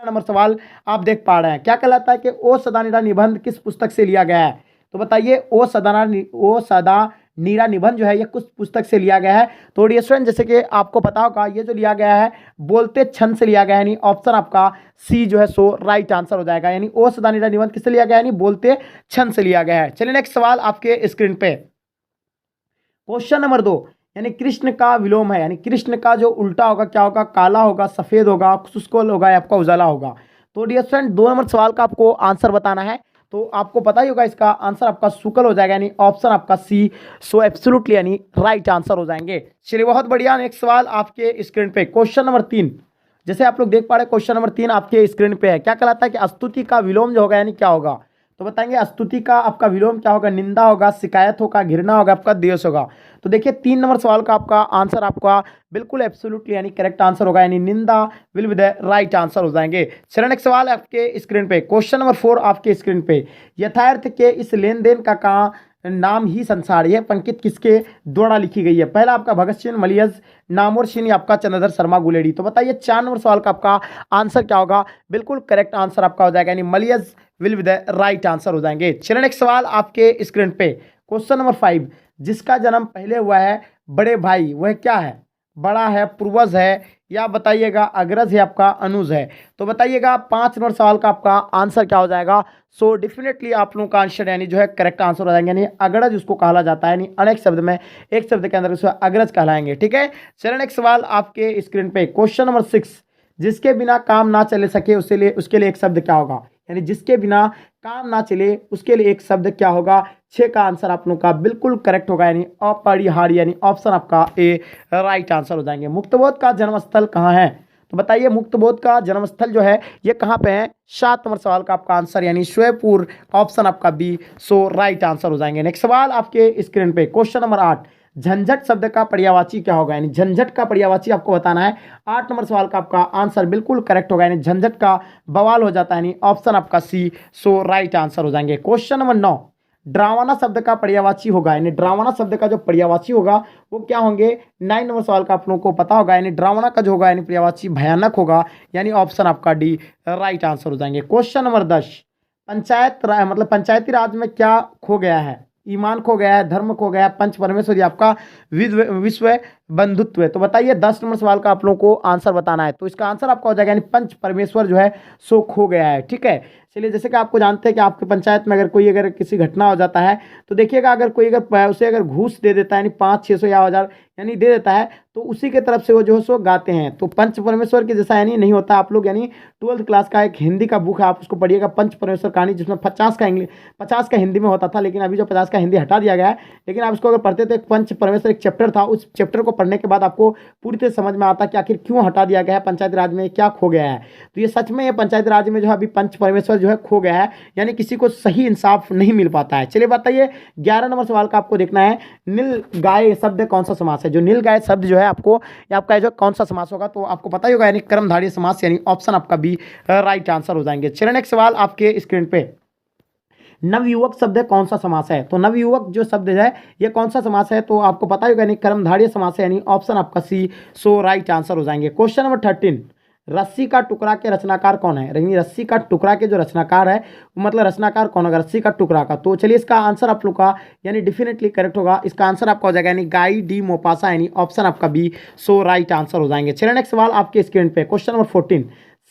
Number सवाल आप देख पा रहे हैं, क्या कहलाता है कि ओ सदानीरा निबंध किस पुस्तक से लिया गया है? तो बताइए ओ सदा नीरा निबंध जो है ये कुछ पुस्तक से लिया गया है? तो डियर स्टूडेंट, जैसे कि आपको पता होगा ये जो लिया गया है बोलते छंद से लिया गया है, यानी ऑप्शन आपका सी जो है सो राइट आंसर हो जाएगा। यानी ओ सदा नीरा निबंध किससे लिया गया है? यानी बोलते छंद से लिया गया है। चलिए नेक्स्ट सवाल आपके स्क्रीन पे, क्वेश्चन नंबर 2, यानी कृष्ण का विलोम है, यानी कृष्ण का जो उल्टा होगा क्या होगा? काला होगा, सफेद होगा, शुष्क होगा या आपका उजाला होगा? तो डियर फ्रेंड 2 नंबर सवाल का आपको आंसर बताना है। तो आपको पता ही होगा इसका आंसर आपका शुक्ल हो जाएगा, यानी ऑप्शन आपका सी सो एब्सोल्युटली यानी राइट आंसर हो जाएंगे। चलिए बहुत बढ़िया, नेक्स्ट सवाल आपके स्क्रीन पे, क्वेश्चन नंबर 3। जैसे आप लोग देख पा रहे हैं क्वेश्चन नंबर 3 आपके स्क्रीन पे है, क्या कहलाता है कि स्तुति का विलोम जो होगा यानी क्या होगा? तो बताएंगे स्तुति का आपका विलोम क्या होगा? निंदा होगा, शिकायत होगा, घृणा होगा, आपका द्वेष होगा? तो देखिए 3 नंबर सवाल का आपका आंसर आपका बिल्कुल एब्सोल्युटली यानी करेक्ट आंसर होगा, यानी निंदा will be the right answer हो जाएंगे। चलिए नेक्स्ट सवाल आपके स्क्रीन पे, क्वेश्चन नंबर 4 आपके स्क्रीन पे, यथार्थ के इस लेन देन का नाम ही संसार, यह पंक्ति किसके द्वारा लिखी गई है? पहला आपका भगत सिंह, मलियज, नामवर सिंह या आपका चंद्रधर शर्मा गुलेरी? तो बताइए 4 नंबर सवाल का आपका आंसर क्या होगा? बिल्कुल करेक्ट आंसर आपका हो जाएगा, यानी मलियज will be the right answer हो जाएंगे। चलिए नेक्स्ट सवाल आपके स्क्रीन पे, क्वेश्चन नंबर 5, जिसका जन्म पहले हुआ है बड़े भाई वह क्या है? बड़ा है, पूर्वज है, या बताइएगा अग्रज है, आपका अनुज है? तो बताइएगा 5 नंबर सवाल का आपका आंसर क्या हो जाएगा? सो डेफिनेटली आप लोगों का आंसर यानी जो है करेक्ट आंसर हो जाएंगे, यानी अग्रज उसको कहा जाता है, यानी अनेक शब्द में एक शब्द के अंदर उसको अग्रज कहलाएंगे। ठीक है, चलिए नेक्स्ट सवाल आपके स्क्रीन पे, क्वेश्चन नंबर 6, जिसके बिना काम ना चले सके उसके लिए एक शब्द क्या होगा? यानी जिसके बिना काम ना चले उसके लिए एक शब्द क्या होगा? 6 का आंसर आप लोगों का बिल्कुल करेक्ट होगा, यानी अपरिहार्य, यानी ऑप्शन आपका ए राइट आंसर हो जाएंगे। मुक्तबोध का जन्मस्थल कहाँ है? तो बताइए मुक्तबोध का जन्मस्थल जो है ये कहाँ पे है? 7 नंबर सवाल का आपका आंसर यानी श्वेपुर, ऑप्शन आपका बी सो राइट आंसर हो जाएंगे। नेक्स्ट सवाल आपके स्क्रीन पे, क्वेश्चन नंबर 8, झंझट शब्द का पर्यायवाची क्या होगा? यानी झंझट का पर्यायवाची आपको बताना है। 8 नंबर सवाल का आपका आंसर बिल्कुल करेक्ट होगा, यानी झंझट का बवाल हो जाता है, यानी ऑप्शन आपका सी सो राइट आंसर हो जाएंगे। क्वेश्चन नंबर 9, ड्रावना शब्द का पर्यायवाची होगा, यानी ड्रावना शब्द का जो पर्यायवाची होगा वो क्या होंगे? 9 नंबर सवाल का आप लोगों को पता होगा, यानी ड्रावना का जो होगा यानी पर्यायवाची भयानक होगा, यानी ऑप्शन आपका डी राइट आंसर हो जाएंगे। क्वेश्चन नंबर 10, मतलब पंचायती राज में क्या खो गया है? ईमान खो गया है, धर्म खो गया है, पंच परमेश्वर या आपका विश्व बंधुत्व है? तो बताइए 10 नंबर सवाल का आप लोगों को आंसर बताना है। तो इसका आंसर आपका हो जाएगा यानी पंच परमेश्वर जो है सो खो गया है। ठीक है, चलिए जैसे कि आपको जानते हैं कि आपके पंचायत में अगर किसी घटना हो जाता है तो देखिएगा अगर कोई उसे अगर घूस दे देता है यानी 500-600 या 1000 यानी दे देता है तो उसी के तरफ से वो जो है सो गाते हैं। तो पंच परमेश्वर के जैसा यानी नहीं होता। आप लोग यानी 12th क्लास का एक हिंदी का बुक है, आप उसको पढ़िएगा, पंच परमेश्वर कहानी, जिसमें 50 का हिंदी में होता था, लेकिन अभी जो 50 का हिंदी हटा दिया गया है। लेकिन आप उसको अगर पढ़ते तो एक पंच परमेश्वर एक चैप्टर था, उस चैप्टर को पढ़ने के बाद आपको पूरी तरह समझ में आता कि आखिर क्यों हटा दिया गया है, पंचायती राज में क्या खो गया है। तो ये सच में ये पंचायती राज में जो है अभी पंच परमेश्वर जो है खो गया है, यानी किसी को सही इंसाफ नहीं मिल पाता है। चलिए बताइए 11 नंबर सवाल का आपको देखना है, नील गाय शब्द कौन सा समास है? जो नील गाय शब्द जो है आपको या आपका जो कौन सा समास होगा? तो आपको पता ही होगा, यानी कर्मधारय समास, यानी ऑप्शन आपका बी राइट आंसर हो जाएंगे। चलिए नेक्स्ट सवाल आपके स्क्रीन पे, नवयुवक शब्द कौन सा समास है? तो नवयुवक जो शब्द है ये कौन सा समास है? तो आपको पता होगा यानी कर्मधारय समास है, यानी ऑप्शन आपका सी सो राइट आंसर हो जाएंगे। क्वेश्चन नंबर 13, रस्सी का टुकड़ा के रचनाकार कौन है? यानी रस्सी का टुकड़ा के जो रचनाकार है मतलब रचनाकार कौन होगा रस्सी का टुकड़ा का? तो चलिए इसका आंसर आप लोग का यानी डेफिनेटली करेक्ट होगा। इसका आंसर आपका हो जाएगा यानी गाई डी मोपासा, यानी ऑप्शन आपका बी सो राइट आंसर हो जाएंगे। चलिए नेक्स्ट सवाल आपके स्क्रीन पे, क्वेश्चन नंबर 14,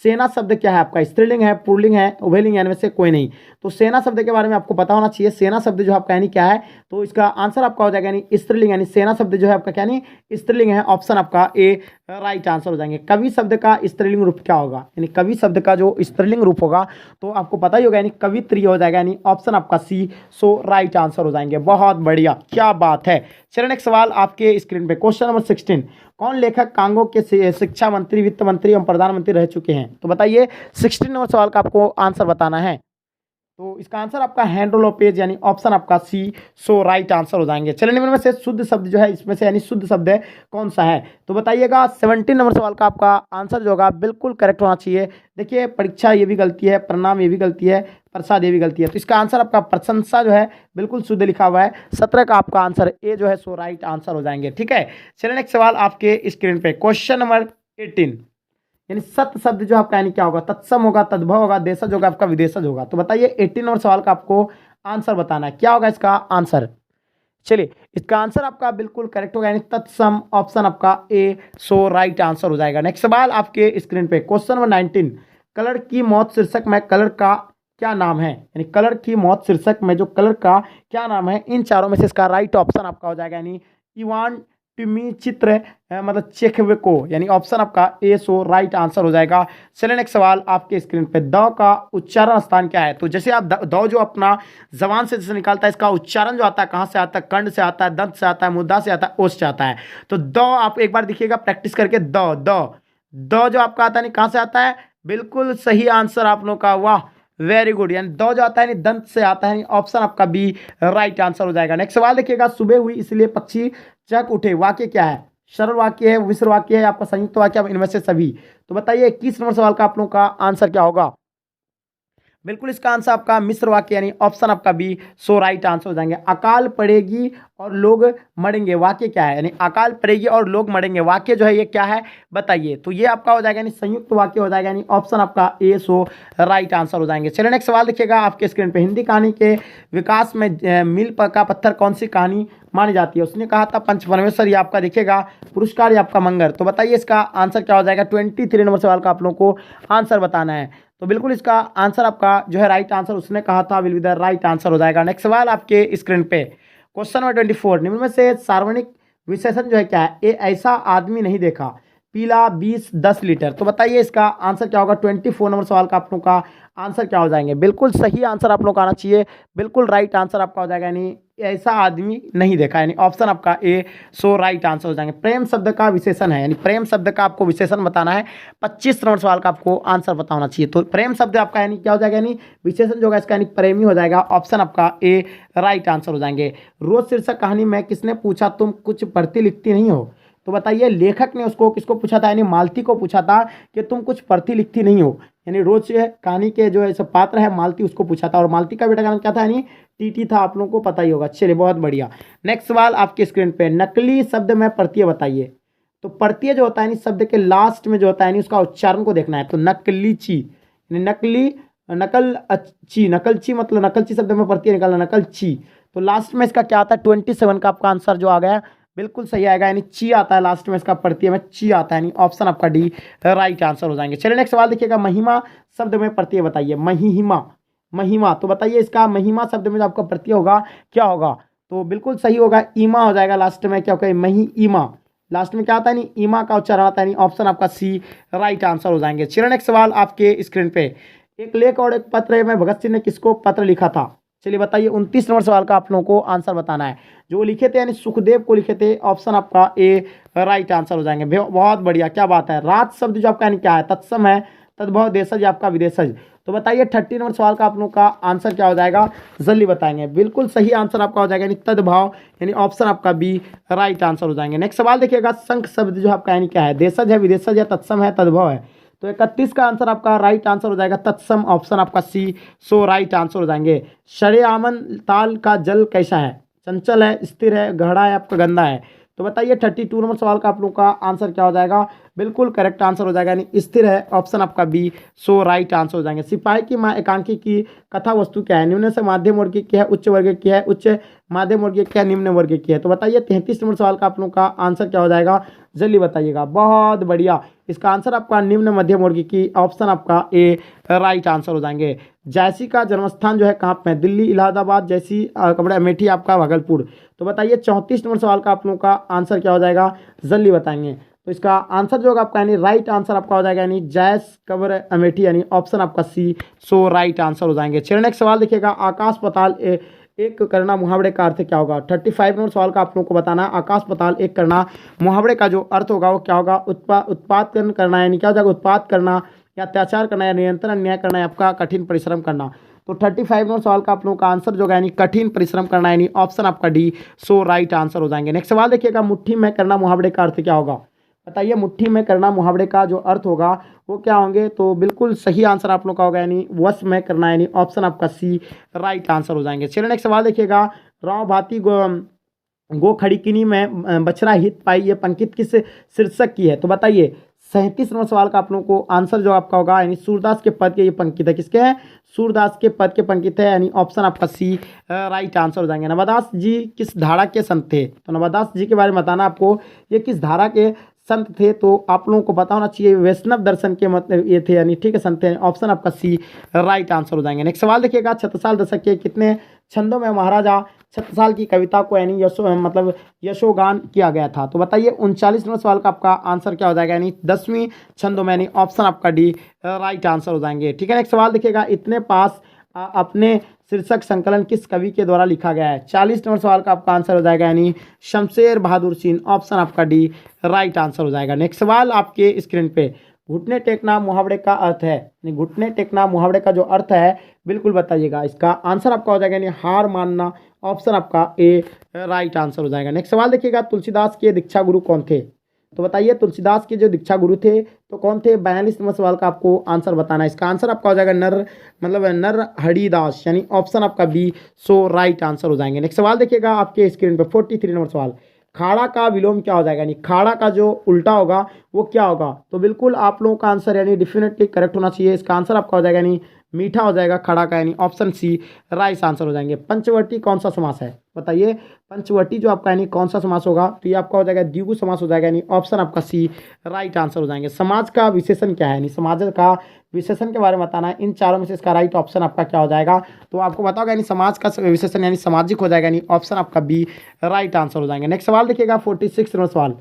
सेना शब्द क्या है आपका? स्त्रीलिंग है, पुल्लिंग है, उभयलिंग है, इनमें से कोई नहीं। तो सेना शब्द के बारे में आपको पता होना चाहिए। सेना शब्द जो आपका यानी क्या है? तो इसका आंसर आपका हो जाएगा यानी स्त्रीलिंग, यानी सेना शब्द जो है आपका क्या नहीं स्त्रीलिंग है, ऑप्शन आपका ए राइट आंसर हो जाएंगे। कवि शब्द का स्त्रीलिंग रूप क्या होगा? यानी कवि शब्द का जो स्त्रीलिंग रूप होगा तो आपको पता ही होगा, यानी कवित्री हो जाएगा, यानी ऑप्शन आपका सी सो राइट आंसर हो जाएंगे। बहुत बढ़िया, क्या बात है। चलिए नेक्स्ट सवाल आपके स्क्रीन पे, क्वेश्चन नंबर 16, कौन लेखक कांगो के शिक्षा मंत्री, वित्त मंत्री एवं प्रधानमंत्री रह चुके हैं? तो बताइए 16 नंबर सवाल का आपको आंसर बताना है। तो इसका आंसर आपका हेनरो लोपेज, यानी ऑप्शन आपका सी सो राइट आंसर हो जाएंगे। चलिए निम्न में से शुद्ध शब्द जो है इसमें से यानी शुद्ध शब्द है कौन सा है? तो बताइएगा 17 नंबर सवाल का आपका आंसर जो होगा बिल्कुल करेक्ट होना चाहिए। देखिए परीक्षा ये भी गलती है, प्रणाम ये भी गलती है, प्रसाद ये भी गलती है। तो इसका आंसर आपका प्रशंसा जो है बिल्कुल शुद्ध लिखा हुआ है। 17 का आपका आंसर ए जो है सो राइट आंसर हो जाएंगे। ठीक है, चलिए नेक्स्ट सवाल आपके स्क्रीन पे, क्वेश्चन नंबर 18, यानी सत शब्द जो आपका यानी क्या होगा, तत्सम होगा, तद्भव होगा, देशज होगा, आपका विदेशज होगा। तो बताइए 18 नंबर सवाल का आपको आंसर बताना है, क्या होगा इसका आंसर। चलिए इसका आंसर आपका बिल्कुल करेक्ट होगा, यानी तत्सम, ऑप्शन आपका ए सो राइट आंसर हो जाएगा। नेक्स्ट सवाल आपके स्क्रीन पे क्वेश्चन नंबर 19, कलर की मौत शीर्षक में कलर का क्या नाम है, यानी कलर की मौत शीर्षक में जो कलर का क्या नाम है, इन चारों में से इसका राइट ऑप्शन आपका हो जाएगा यानी इवान टिमी चित्र मतलब चेखवेको, यानी ऑप्शन आपका ए सो राइट आंसर हो जाएगा। चलिए नेक्स्ट सवाल आपके स्क्रीन पे, द का उच्चारण स्थान क्या है। तो जैसे आप द जो अपना जबान से जैसे निकालता है, इसका उच्चारण जो आता है कहाँ से आता है, कंड से आता है, दंत से आता है, मुद्दा से आता है, ओस से आता है। तो द आप एक बार देखिएगा प्रैक्टिस करके, द जो आपका आता है कहाँ से आता है, बिल्कुल सही आंसर आप लोगों का, वाह वेरी गुड, यानी दो जो आता है दंत से आता है, ऑप्शन आपका बी राइट आंसर हो जाएगा। नेक्स्ट सवाल देखिएगा, सुबह हुई इसलिए पक्षी चहक उठे, वाक्य क्या है, सरल वाक्य है, मिश्र वाक्य है, आपका संयुक्त वाक्य है, इनमें से सभी। तो बताइए 21 नंबर सवाल का आप लोगों का आंसर क्या होगा। बिल्कुल इसका आंसर आपका मिश्र वाक्य यानी ऑप्शन आपका बी सो राइट आंसर हो जाएंगे। अकाल पड़ेगी और लोग मरेंगे, वाक्य क्या है, यानी अकाल पड़ेगी और लोग मरेंगे, वाक्य जो है ये क्या है बताइए। तो ये आपका हो जाएगा यानी संयुक्त वाक्य हो जाएगा, यानी ऑप्शन आपका ए सो राइट आंसर हो जाएंगे। चलिए नेक्स्ट सवाल देखिएगा आपके स्क्रीन पे, हिंदी कहानी के विकास में मील का पत्थर कौन सी कहानी मानी जाती है। उसने कहा था पंचपरमेश्वर, ये आपका देखिएगा पुरस्कार, ये आपका मंगर। तो बताइए इसका आंसर क्या हो जाएगा। 23 नंबर सवाल का आप लोगों को आंसर बताना है। तो बिल्कुल इसका आंसर आपका जो है राइट आंसर उसने कहा था will be the right answer हो जाएगा। नेक्स्ट सवाल आपके स्क्रीन पे क्वेश्चन नंबर 24, निम्न में से सार्वजनिक विशेषण जो है क्या है, ऐसा आदमी नहीं देखा, पीला 20-10 लीटर। तो बताइए इसका आंसर क्या होगा। 24 नंबर सवाल का आप लोगों का आंसर क्या हो जाएंगे, बिल्कुल सही आंसर आप लोगों का आना चाहिए, बिल्कुल राइट आंसर आपका हो जाएगा, यानी ऐसा आदमी नहीं देखा, यानी ऑप्शन आपका ए सो राइट आंसर हो जाएंगे। प्रेम शब्द का विशेषण है, यानी प्रेम शब्द का आपको विशेषण बताना है। 25 नंबर सवाल का आपको आंसर पता होना चाहिए। तो प्रेम शब्द आपका यानी क्या हो जाएगा, यानी विशेषण जो होगा इसका यानी प्रेमी हो जाएगा, ऑप्शन आपका ए राइट आंसर हो जाएंगे। रोज शीर्षक कहानी में किसने पूछा तुम कुछ पढ़ती लिखती नहीं हो। तो बताइए लेखक ने उसको किसको पूछा था, यानी मालती को पूछा था कि तुम कुछ पढ़ती लिखती नहीं हो, यानी रोज कहानी के जो ऐसे पात्र है मालती उसको पूछा था, और मालती का बेटा का नाम क्या था, यानी टीटी था, आप लोगों को पता ही होगा। चलिए बहुत बढ़िया। नेक्स्ट सवाल आपके स्क्रीन पे, नकली शब्द में प्रत्यय बताइए। तो प्रत्यय जो होता है शब्द के लास्ट में जो होता है उसका उच्चारण को देखना है। तो नकलीची यानी नकली, नकलची मतलब नकलची शब्द में प्रत्यय निकालना, नकलची। तो लास्ट में इसका क्या आता है 27 का आपका आंसर जो आ गया बिल्कुल सही आएगा, यानी ची आता है लास्ट में, इसका प्रत्यय में ची आता है, यानी ऑप्शन आपका डी राइट आंसर हो जाएंगे। चलिए नेक्स्ट सवाल देखिएगा, महिमा शब्द में प्रत्यय बताइए। महिमा तो बताइए इसका महिमा शब्द में जो आपका प्रत्यय होगा क्या होगा। तो बिल्कुल सही होगा, ईमा हो जाएगा लास्ट में, क्या होगा मही ईमा, लास्ट में क्या आता है नहीं ईमा का उच्चारण आता है, ऑप्शन आपका सी राइट आंसर हो जाएंगे। चलिए नेक्स्ट सवाल आपके स्क्रीन पे, एक लेख और एक पत्र में भगत सिंह ने किसको पत्र लिखा था। चलिए बताइए 29 नंबर सवाल का आप लोगों को आंसर बताना है। जो लिखे थे यानी सुखदेव को लिखे थे, ऑप्शन आपका ए राइट आंसर हो जाएंगे। बहुत बढ़िया, क्या बात है। रात शब्द जो आपका यानी क्या है, तत्सम है, तद्भव, देशज, आपका विदेशज। तो बताइए 30 नंबर सवाल का आप लोगों का आंसर क्या हो जाएगा, जल्दी बताएंगे। बिल्कुल सही आंसर आपका हो जाएगा यानी तद्भाव, यानी ऑप्शन आपका बी राइट आंसर हो जाएंगे। नेक्स्ट सवाल देखिएगा, संख शब्द जो आपका यानी क्या है, देशज है, विदेशज है, तत्सम है, तद्भव है। तो 31 का आंसर आपका राइट आंसर हो जाएगा तत्सम, ऑप्शन आपका सी सो राइट आंसर हो जाएंगे। शरेआमन ताल का जल कैसा है, चंचल है, स्थिर है, गहरा है, आपका गंदा है। तो बताइए 32 नंबर सवाल का आप लोगों का आंसर क्या हो जाएगा, बिल्कुल करेक्ट आंसर हो जाएगा, यानी स्थिर है, ऑप्शन आपका बी सो राइट आंसर हो जाएंगे। सिपाही की माँ एकांकी की कथा वस्तु क्या है, निम्न से मध्यम वर्ग की है, उच्च वर्ग की है, उच्च मध्यम वर्ग की है, निम्न वर्ग की है। तो बताइए 33 नंबर सवाल का आप लोगों का आंसर क्या हो जाएगा, जल्दी बताइएगा। बहुत बढ़िया, इसका आंसर आपका निम्न मध्यम वर्ग की, ऑप्शन आपका ए राइट आंसर हो जाएंगे। जैसी का जन्मस्थान जो है कहाँ पे, दिल्ली, इलाहाबाद, जैसी कपड़ा अमेठी, आपका भागलपुर। तो बताइए 34 नंबर सवाल का आप लोगों का आंसर क्या हो जाएगा, जल्दी बताएंगे। तो इसका आंसर जो होगा आपका यानी राइट आंसर आपका हो जाएगा, यानी जैस कब्र अमेठी, यानी ऑप्शन आपका सी सो राइट आंसर हो जाएंगे। चलिए नेक्स्ट सवाल देखिएगा, आकाश पाताल एक करना मुहावरे का अर्थ क्या होगा। 35 नंबर सवाल का आप लोगों को बताना है, आकाश पाताल एक करना मुहावरे का जो अर्थ होगा वो क्या होगा, उत्पादन करना, यानी क्या हो जाएगा, उत्पाद करना या अत्याचार करना या निरंतर अन्याय करना या आपका कठिन परिश्रम करना। तो 35 नंबर सवाल का आप लोगों का आंसर जो है यानी कठिन परिश्रम करना, यानी ऑप्शन आपका डी सो राइट आंसर हो जाएंगे। नेक्स्ट सवाल देखिएगा, मुट्ठी में करना मुहावरे का अर्थ क्या होगा। बताइए मुट्ठी में करना मुहावरे का जो अर्थ होगा वो क्या होंगे। तो बिल्कुल सही आंसर आप लोग का होगा, यानी वश में करना, यानी ऑप्शन आपका सी राइट आंसर हो जाएंगे। चलिए नेक्स्ट सवाल देखिएगा, राव भाती गो खड़िकिनी में बछड़ा हित पाई, ये पंक्ति किस शीर्षक की है। तो बताइए 37 नंबर सवाल का आप लोगों को आंसर जो आपका होगा यानी सूरदास के पद के ये पंक्ति है, किसके हैं, सूरदास के पद के पंक्ति है, यानी ऑप्शन आपका सी राइट आंसर हो जाएंगे। नवादास जी किस धारा के संत थे, तो नवादास जी के बारे में बताना आपको, ये किस धारा के संत थे, तो आप लोगों को पता होना चाहिए वैष्णव दर्शन के मतलब ये थे, यानी ठीक है संत थे, ऑप्शन आपका सी राइट आंसर हो जाएंगे। नेक्स्ट सवाल देखिएगा, छत्रसाल दशक के कितने छंदों में महाराजा छत्रसाल की कविता को यानी यशोगान किया गया था, तो बताइए 39 नंबर सवाल का आपका आंसर क्या हो जाएगा, यानी 10वीं छंदों में, यानी ऑप्शन आपका डी राइट आंसर हो जाएंगे। ठीक है, नेक्स्ट सवाल देखिएगा, इतने पास अपने शीर्षक संकलन किस कवि के द्वारा लिखा गया है, 40 नंबर सवाल का आपका आंसर हो जाएगा, यानी शमशेर बहादुर सिंह, ऑप्शन आपका डी राइट आंसर हो जाएगा। नेक्स्ट सवाल आपके स्क्रीन पे, घुटने टेकना मुहावरे का अर्थ है, यानी घुटने टेकना मुहावरे का जो अर्थ है बिल्कुल बताइएगा, इसका आंसर आपका हो जाएगा यानी हार मानना, ऑप्शन आपका ए राइट आंसर हो जाएगा। नेक्स्ट सवाल देखिएगा, तुलसीदास के दीक्षा गुरु कौन थे, तो बताइए तुलसीदास के जो दीक्षा गुरु थे तो कौन थे, 42 नंबर सवाल का आपको आंसर बताना है, इसका आंसर आपका हो जाएगा नर हरिदास, यानी ऑप्शन आपका बी सो राइट आंसर हो जाएंगे। नेक्स्ट सवाल देखिएगा आपके स्क्रीन पे 43 नंबर सवाल, खाड़ा का विलोम क्या हो जाएगा, यानी खाड़ा का जो उल्टा होगा वो क्या होगा, तो बिल्कुल आप लोगों का आंसर यानी डेफिनेटली करेक्ट होना चाहिए, इसका आंसर आपका हो जाएगा यानी मीठा हो जाएगा खाड़ा का, यानी ऑप्शन सी राइट आंसर हो जाएंगे। पंचवटी कौन सा समास है, बताइए पंचवटी जो आपका यानी कौन सा समास होगा, तो ये आपका हो जाएगा द्विगु समास हो जाएगा, यानी ऑप्शन आपका सी राइट आंसर हो जाएंगे। समाज का विशेषण क्या है, यानी समाज का विशेषण के बारे में बताना है, इन चारों में से इसका राइट ऑप्शन आपका क्या हो जाएगा, तो आपको बताओगे यानी समाज का विशेषण यानी सामाजिक हो जाएगा, यानी ऑप्शन आपका बी राइट आंसर हो जाएंगे। नेक्स्ट सवाल देखिएगा 46 नंबर सवाल,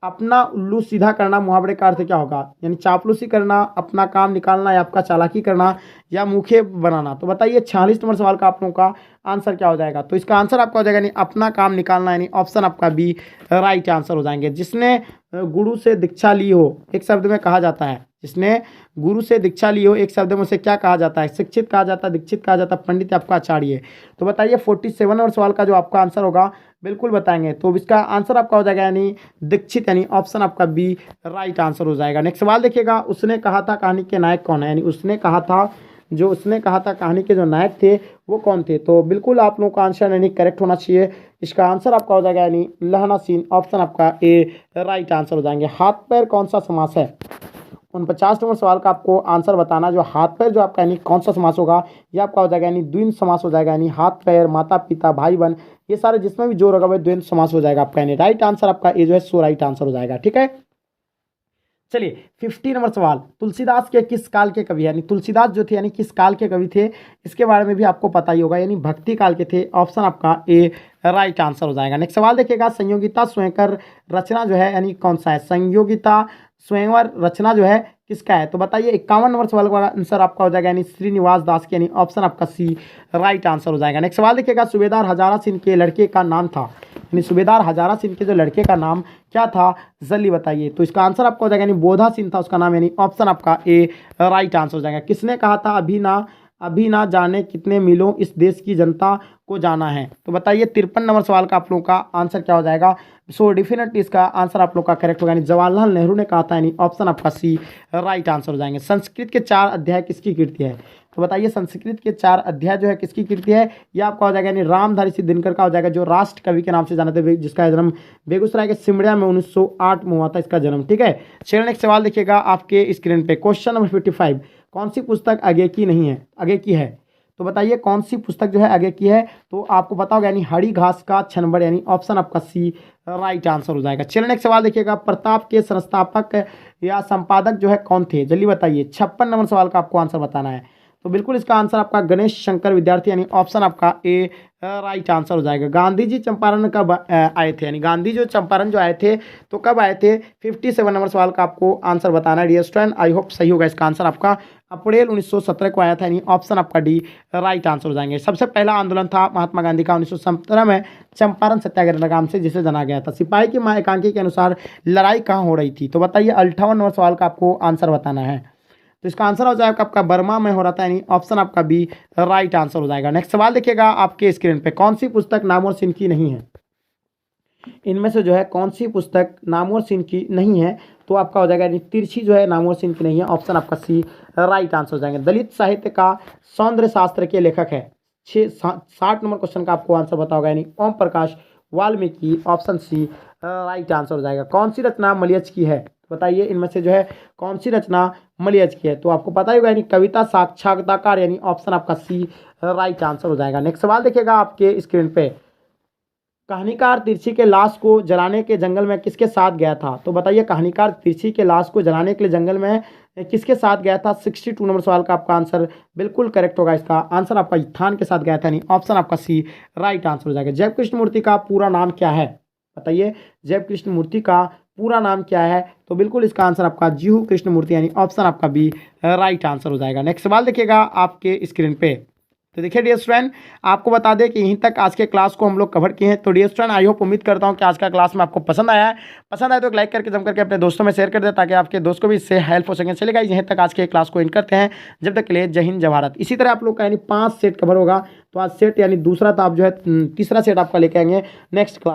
अपना उल्लू सीधा करना मुहावरे का अर्थ क्या होगा, यानी चापलूसी करना, अपना काम निकालना, या आपका चालाकी करना, या मुखे बनाना, तो बताइए 46 नंबर सवाल का आप लोगों का आंसर क्या हो जाएगा, तो इसका आंसर आपका हो जाएगा यानी अपना काम निकालना, यानी ऑप्शन आपका बी राइट आंसर हो जाएंगे। जिसने गुरु से दीक्षा ली हो एक शब्द में कहा जाता है, जिसने गुरु से दीक्षा ली हो एक शब्द में उसे क्या कहा जाता है, शिक्षित कहा जाता है, दीक्षित कहा जाता है, पंडित, आपका आचार्य, तो बताइए 47 नंबर सवाल का जो आपका आंसर होगा बिल्कुल बताएंगे, तो इसका आंसर आपका हो जाएगा यानी दीक्षित, यानी ऑप्शन आपका बी राइट आंसर हो जाएगा। नेक्स्ट सवाल देखिएगा, उसने कहा था कहानी के नायक कौन है, यानी उसने कहा था कहानी के जो नायक थे वो कौन थे, तो बिल्कुल आप लोगों का आंसर यानी करेक्ट होना चाहिए, इसका आंसर आपका हो जाएगा यानी लहना सीन, ऑप्शन आपका ए राइट आंसर हो जाएंगे। हाथ पैर कौन सा समास है, 49 नंबर सवाल का आपको आंसर बताना, जो हाथ पैर जो आपका यानी कौन सा समास होगा, ये आपका हो जाएगा यानी द्वंद्व समास हो जाएगा, यानी हाथ पैर, माता पिता, भाई बहन, ये सारे जिसमें भी जोर होगा वह द्वंद्व समास हो जाएगा आपका, यानी राइट आंसर आपका ए जो है सो राइट आंसर हो जाएगा। ठीक है, चलिए 50 नंबर सवाल, तुलसीदास के किस काल के कवि, यानी तुलसीदास जो थे यानी किस काल के कवि थे, इसके बारे में भी आपको पता ही होगा, यानी भक्ति काल के थे, ऑप्शन आपका ए राइट आंसर हो जाएगा। नेक्स्ट सवाल देखिएगा, संयोगिता स्वयंकर रचना जो है यानी कौन सा है, संयोगिता स्वयंवर रचना जो है किसका है, तो बताइए 51 नंबर सवाल का आंसर आपका हो जाएगा यानी श्रीनिवास दास की, यानी ऑप्शन आपका सी राइट आंसर हो जाएगा। नेक्स्ट सवाल देखिएगा, सूबेदार हजारा सिंह के लड़के का नाम था, यानी सूबेदार हजारा सिंह के जो लड़के का नाम क्या था, जल्दी बताइए, तो इसका आंसर आपका हो जाएगा यानी बोधा सिंह था उसका नाम, यानी ऑप्शन आपका ए राइट आंसर हो जाएगा। किसने कहा था अभी ना जाने कितने मीलों इस देश की जनता को जाना है, तो बताइए 53 नंबर सवाल का आप लोगों का आंसर क्या हो जाएगा, सो डेफिनेटली इसका आंसर आप लोग का करेक्ट होगा, यानी जवाहरलाल नेहरू ने कहा था, यानी ऑप्शन आपका सी राइट आंसर हो जाएंगे। संस्कृत के 4 अध्याय किसकी कृति है, तो बताइए संस्कृत के 4 अध्याय जो है किसकी कृति है, यह आपका हो जाएगा यानी रामधारी सिंह दिनकर का हो जाएगा, जो राष्ट्र कवि के नाम से जाना थे, जिसका जन्म बेगूसराय के सिमड़िया में 1908 में हुआ था इसका जन्म। ठीक है, चलिए नेक्स्ट सवाल देखिएगा आपके स्क्रीन पे, क्वेश्चन नंबर 55, कौन सी पुस्तक आगे की नहीं है, आगे की है, तो बताइए कौन सी पुस्तक जो है आगे की है, तो आपको पता होगा यानी हरी घास का छनबड़, यानी ऑप्शन आपका सी राइट आंसर हो जाएगा। चलिए नेक्स्ट सवाल देखिएगा, प्रताप के संस्थापक या संपादक जो है कौन थे, जल्दी बताइए, 56 नंबर सवाल का आपको आंसर बताना है, तो बिल्कुल इसका आंसर आपका गणेश शंकर विद्यार्थी, यानी ऑप्शन आपका ए राइट आंसर हो जाएगा। गांधी जी चंपारण कब आए थे, यानी गांधी जो चंपारण जो आए थे तो कब आए थे, 57 नंबर सवाल का आपको आंसर बताना है डियर स्टूडेंट, आई होप सही होगा, इसका आंसर आपका अप्रैल 1917 को आया था, यानी ऑप्शन आपका डी राइट आंसर हो जाएंगे। सबसे पहला आंदोलन था महात्मा गांधी का 1917 में चंपारण सत्याग्रह नाम से जिसे जाना गया था। सिपाही की मां एकांकी के अनुसार लड़ाई कहाँ हो रही थी, तो बताइए 58 नंबर सवाल का आपको आंसर बताना है, तो इसका आंसर हो जाएगा आपका बर्मा में हो रहा था, यानी ऑप्शन आपका बी राइट आंसर हो जाएगा। नेक्स्ट सवाल देखिएगा आपके स्क्रीन पे, कौन सी पुस्तक नामवर सिंह की नहीं है, इनमें से जो है कौन सी पुस्तक नामवर सिंह की नहीं है, तो आपका हो जाएगा यानी तिरछी जो है नामवर सिंह की नहीं है, ऑप्शन आपका सी राइट आंसर हो जाएंगे। दलित साहित्य का सौंदर्य शास्त्र के लेखक है, 60 नंबर क्वेश्चन का आपको आंसर बताओगा, यानी Om Prakash Valmiki, option C right answer हो जाएगा। कौन सी रचना मलयच की है, बताइए इनमें से जो है कौन सी रचना मलियज की है। तो आपको पता ही होगा यानी कविता साक्षात्कार, यानी ऑप्शन आपका सी राइट आंसर हो जाएगा। नेक्स्ट सवाल देखिएगा आपके स्क्रीन पे, कहानीकार तिरछी के लाश को जलाने के जंगल में किसके साथ गया था। तो बताइए कहानीकार तिरछी के लाश को जलाने के लिए जंगल में किसके साथ गया था। 62 नंबर सवाल का आपका आंसर बिल्कुल करेक्ट होगा। इसका आंसर आपका इत्थान के साथ गया था, नहीं ऑप्शन आपका सी राइट आंसर हो जाएगा। जय कृष्ण मूर्ति का पूरा नाम क्या है। बताइए जय कृष्ण मूर्ति का पूरा नाम क्या है। तो बिल्कुल इसका आंसर आपका जीहू कृष्ण मूर्ति, यानी ऑप्शन आपका बी राइट आंसर हो जाएगा। नेक्स्ट सवाल देखिएगा आपके स्क्रीन पे। तो देखिए डियर स्टूडेंट, आपको बता दें कि यहीं तक आज के क्लास को हम लोग कवर किए हैं। तो डियर स्टूडेंट, आई होप, उम्मीद करता हूं कि आज का क्लास में आपको पसंद आया है। पसंद आए तो एक लाइक करके जम करके अपने दोस्तों में शेयर कर दें, ताकि आपके दोस्त को भी इससे हेल्प हो सके। चलेगा, यहीं तक आज के क्लास को एंड करते हैं। जब तक के लिए जय हिंद जय भारत। इसी तरह आप लोग का यानी 5 सेट कवर होगा। तो आज सेट यानी दूसरा, तो आप जो है तीसरा सेट आपका लेके आएंगे नेक्स्ट क्लास।